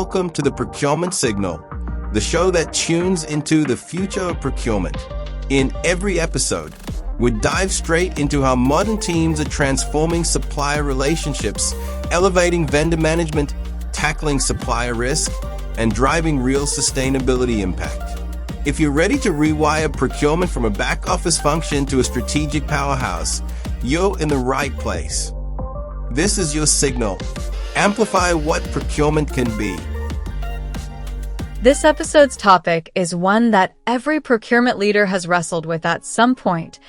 welcome to the Procurement Signal, the show that tunes into the future of procurement. In every episode, we dive straight into how modern teams are transforming supplier relationships, elevating vendor management, tackling supplier risk, and driving real sustainability impact. If you're ready to rewire procurement from a back-office function to a strategic powerhouse, you're in the right place. This is your signal. Amplify what procurement can be. This episode's topic is one that every procurement leader has wrestled with at some point: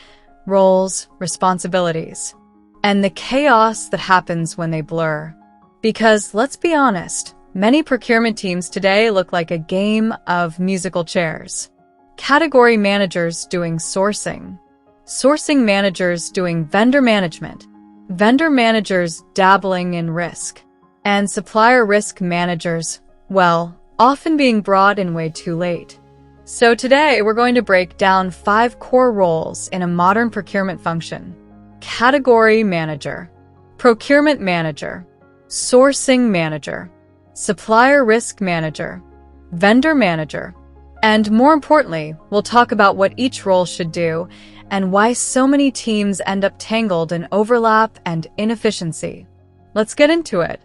roles, responsibilities, and the chaos that happens when they blur. Because, let's be honest, many procurement teams today look like a game of musical chairs. Category managers doing sourcing, sourcing managers doing vendor management, vendor managers dabbling in risk, and supplier risk managers, well, often being brought in way too late. So today, we're going to break down 5 core roles in a modern procurement function: category manager, procurement manager, sourcing manager, supplier risk manager, vendor manager, and more importantly, we'll talk about what each role should do and why so many teams end up tangled in overlap and inefficiency. Let's get into it.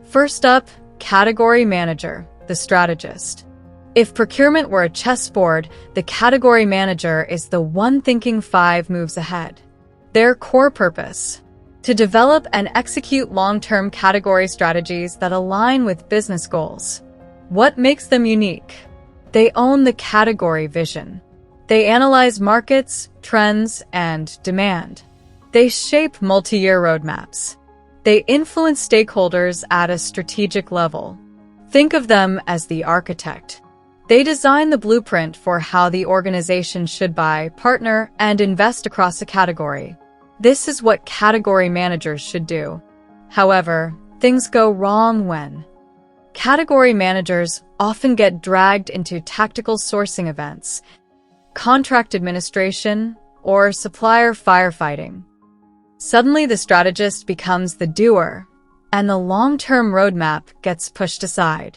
First up, category manager, the strategist. If procurement were a chessboard, the category manager is the one thinking 5 moves ahead. Their core purpose: to develop and execute long-term category strategies that align with business goals. What makes them unique? They own the category vision. They analyze markets, trends, and demand. They shape multi-year roadmaps. They influence stakeholders at a strategic level. Think of them as the architect. They design the blueprint for how the organization should buy, partner, and invest across a category. This is what category managers should do. However, things go wrong when category managers often get dragged into tactical sourcing events, contract administration, or supplier firefighting. Suddenly, the strategist becomes the doer, and the long-term roadmap gets pushed aside.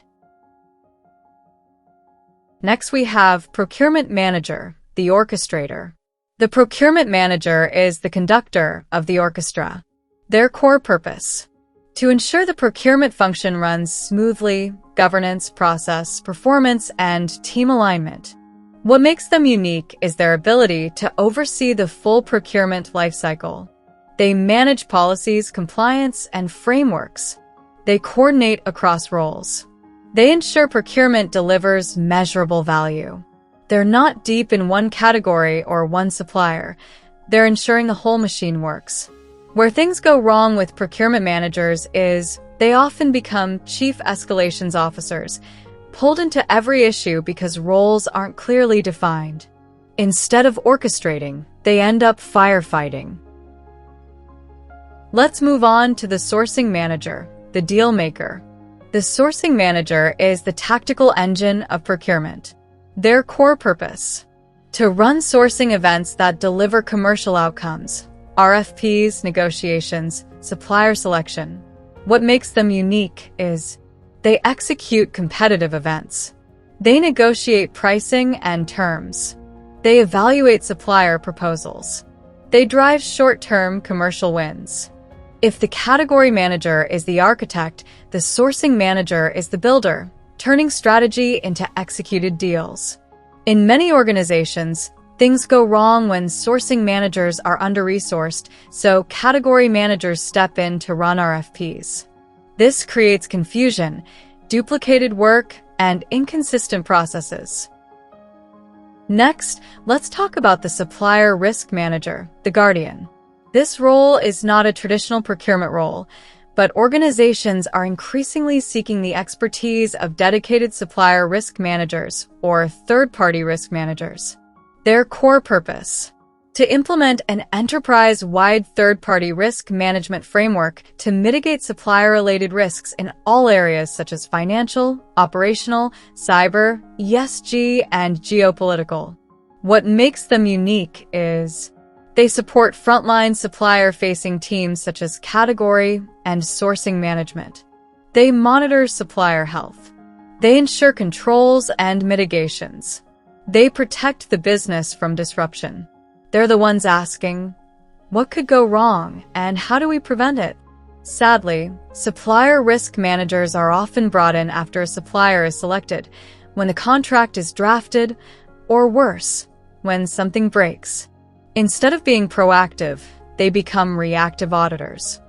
Next, we have procurement manager, the orchestrator. The procurement manager is the conductor of the orchestra. Their core purpose: to ensure the procurement function runs smoothly, governance, process, performance, and team alignment. What makes them unique is their ability to oversee the full procurement lifecycle. They manage policies, compliance, and frameworks. They coordinate across roles. They ensure procurement delivers measurable value. They're not deep in one category or one supplier. They're ensuring the whole machine works. Where things go wrong with procurement managers is they often become chief escalations officers, pulled into every issue because roles aren't clearly defined. Instead of orchestrating, they end up firefighting. Let's move on to the sourcing manager, the deal maker. The sourcing manager is the tactical engine of procurement. Their core purpose: to run sourcing events that deliver commercial outcomes, RFPs, negotiations, supplier selection. What makes them unique is they execute competitive events. They negotiate pricing and terms. They evaluate supplier proposals. They drive short-term commercial wins. If the category manager is the architect, the sourcing manager is the builder, turning strategy into executed deals. In many organizations, things go wrong when sourcing managers are under-resourced, so category managers step in to run RFPs. This creates confusion, duplicated work, and inconsistent processes. Next, let's talk about the supplier risk manager, the guardian. This role is not a traditional procurement role, but organizations are increasingly seeking the expertise of dedicated supplier risk managers or third-party risk managers. Their core purpose: to implement an enterprise-wide third-party risk management framework to mitigate supplier-related risks in all areas such as financial, operational, cyber, ESG, and geopolitical. What makes them unique is they support frontline supplier-facing teams such as category and sourcing management. They monitor supplier health. They ensure controls and mitigations. They protect the business from disruption. They're the ones asking, what could go wrong and how do we prevent it? Sadly, supplier risk managers are often brought in after a supplier is selected, when the contract is drafted, or worse, when something breaks. Instead of being proactive, they become reactive auditors.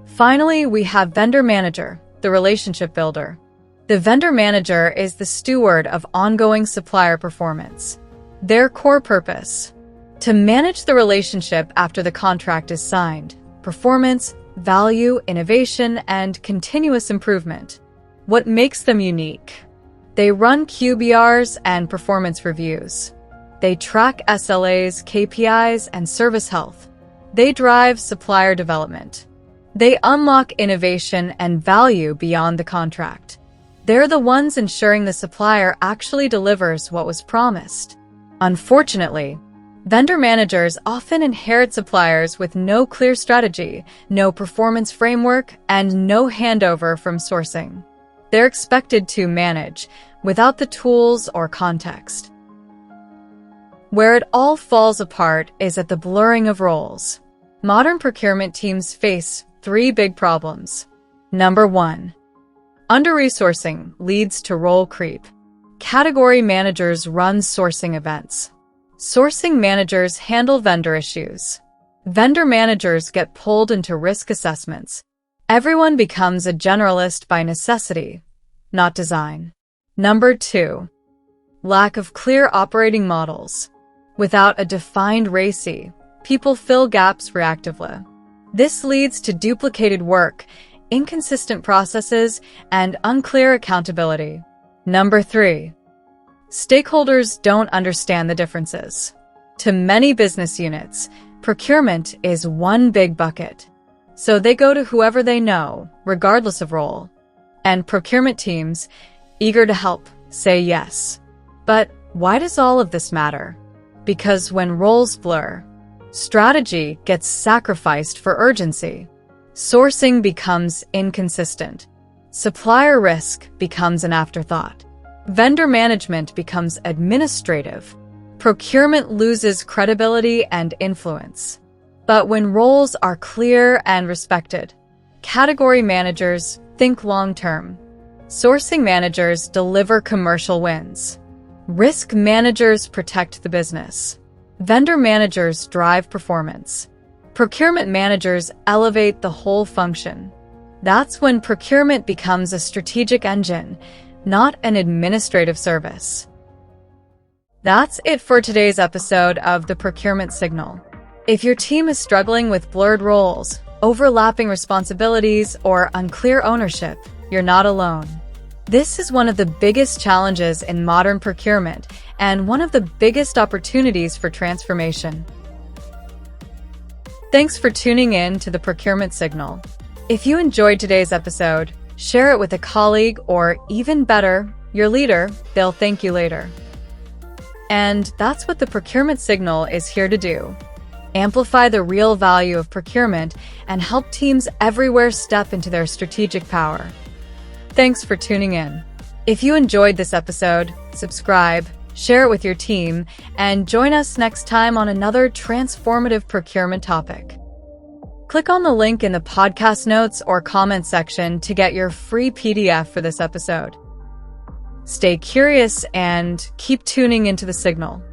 Finally, we have vendor manager, the relationship builder. The vendor manager is the steward of ongoing supplier performance. Their core purpose: to manage the relationship after the contract is signed, performance, value, innovation, and continuous improvement. What makes them unique? They run QBRs and performance reviews. They track SLAs, KPIs, and service health. They drive supplier development. They unlock innovation and value beyond the contract. They're the ones ensuring the supplier actually delivers what was promised. Unfortunately, vendor managers often inherit suppliers with no clear strategy, no performance framework, and no handover from sourcing. They're expected to manage without the tools or context. Where it all falls apart is at the blurring of roles. Modern procurement teams face 3 big problems. Number 1. Under-resourcing leads to role creep. Category managers run sourcing events. Sourcing managers handle vendor issues. Vendor managers get pulled into risk assessments. Everyone becomes a generalist by necessity, not design. Number 2. Lack of clear operating models. Without a defined RACI, people fill gaps reactively. This leads to duplicated work, inconsistent processes, and unclear accountability. Number 3. Stakeholders don't understand the differences. To many business units, procurement is one big bucket. So they go to whoever they know, regardless of role. And procurement teams, eager to help, say yes. But why does all of this matter? Because when roles blur, strategy gets sacrificed for urgency. Sourcing becomes inconsistent. Supplier risk becomes an afterthought. Vendor management becomes administrative. Procurement loses credibility and influence. But when roles are clear and respected, category managers think long-term. Sourcing managers deliver commercial wins. Risk managers protect the business. Vendor managers drive performance. Procurement managers elevate the whole function. That's when procurement becomes a strategic engine, not an administrative service. That's it for today's episode of The Procurement Signal. If your team is struggling with blurred roles, overlapping responsibilities, or unclear ownership, you're not alone. This is one of the biggest challenges in modern procurement and one of the biggest opportunities for transformation. Thanks for tuning in to The Procurement Signal. If you enjoyed today's episode, share it with a colleague or, even better, your leader. They'll thank you later. And that's what The Procurement Signal is here to do. Amplify the real value of procurement and help teams everywhere step into their strategic power. Thanks for tuning in. If you enjoyed this episode, subscribe, share it with your team, and join us next time on another transformative procurement topic. Click on the link in the podcast notes or comment section to get your free PDF for this episode. Stay curious and keep tuning into the signal.